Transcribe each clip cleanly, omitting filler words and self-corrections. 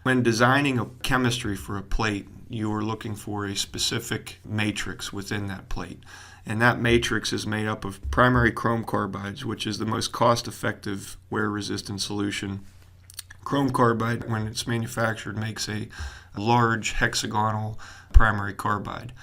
When designing a chemistry for a plate, you are looking for a specific matrix within that plate. And that matrix is made up of primary chrome carbides, which is the most cost-effective wear-resistant solution. Chrome carbide, when it's manufactured, makes a large hexagonal primary carbide.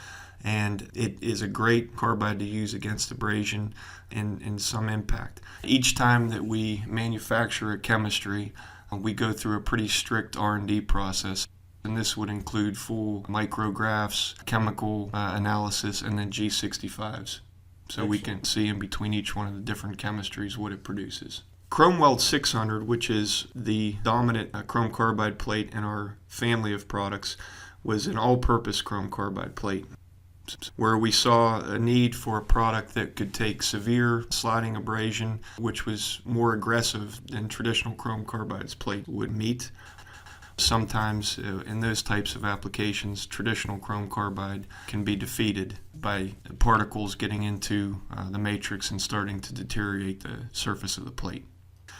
And it is a great carbide to use against abrasion and some impact. Each time that we manufacture a chemistry, we go through a pretty strict R&D process. And this would include full micrographs, chemical analysis, and then G65s. So we can see in between each one of the different chemistries what it produces. Chrome Weld 600, which is the dominant chrome carbide plate in our family of products, was an all-purpose chrome carbide plate, where we saw a need for a product that could take severe sliding abrasion, which was more aggressive than traditional chrome carbide's plate would meet. Sometimes in those types of applications, traditional chrome carbide can be defeated by particles getting into the matrix and starting to deteriorate the surface of the plate.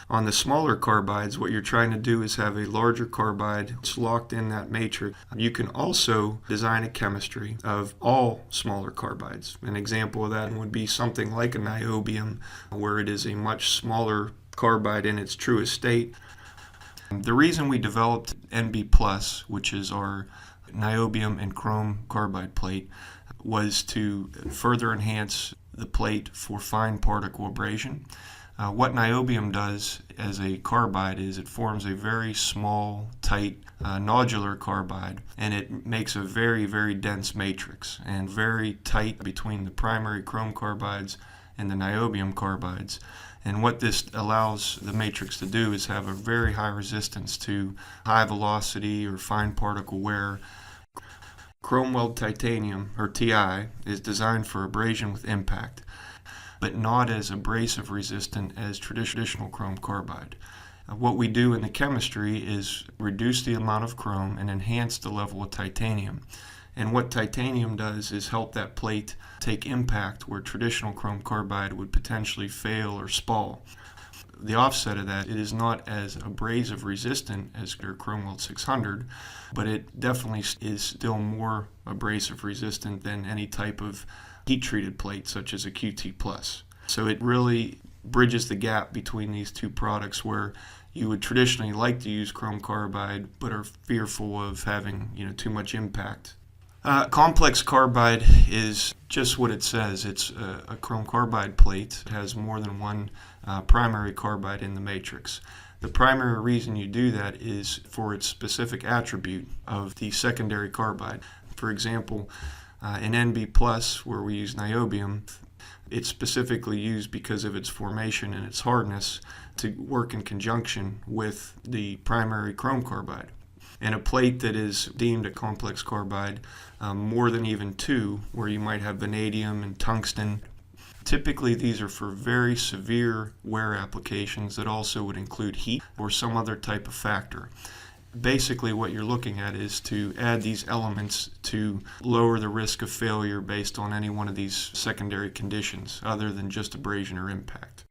On the smaller carbides, what you're trying to do is have a larger carbide that's locked in that matrix. You can also design a chemistry of all smaller carbides. An example of that would be something like a niobium, where it is a much smaller carbide in its truest state. The reason we developed NB+, which is our niobium and chrome carbide plate, was to further enhance the plate for fine particle abrasion. What niobium does as a carbide is it forms a very small, tight, nodular carbide, and it makes a very, very dense matrix and very tight between the primary chrome carbides and the niobium carbides. And what this allows the matrix to do is have a very high resistance to high velocity or fine particle wear. Chrome Weld titanium, or Ti, is designed for abrasion with impact, but not as abrasive resistant as traditional chrome carbide. What we do in the chemistry is reduce the amount of chrome and enhance the level of titanium. And what titanium does is help that plate take impact where traditional chrome carbide would potentially fail or spall. The offset of that, it is not as abrasive resistant as your Chrome Weld 600, but it definitely is still more abrasive resistant than any type of heat-treated plate such as a QT+. So it really bridges the gap between these two products where you would traditionally like to use chrome carbide but are fearful of having too much impact. Complex carbide is just what it says. It's a chrome carbide plate. It has more than one primary carbide in the matrix. The primary reason you do that is for its specific attribute of the secondary carbide. For example, in NB+, where we use niobium, it's specifically used because of its formation and its hardness to work in conjunction with the primary chrome carbide. And a plate that is deemed a complex carbide, more than even two, where you might have vanadium and tungsten. Typically, these are for very severe wear applications that also would include heat or some other type of factor. Basically, what you're looking at is to add these elements to lower the risk of failure based on any one of these secondary conditions other than just abrasion or impact.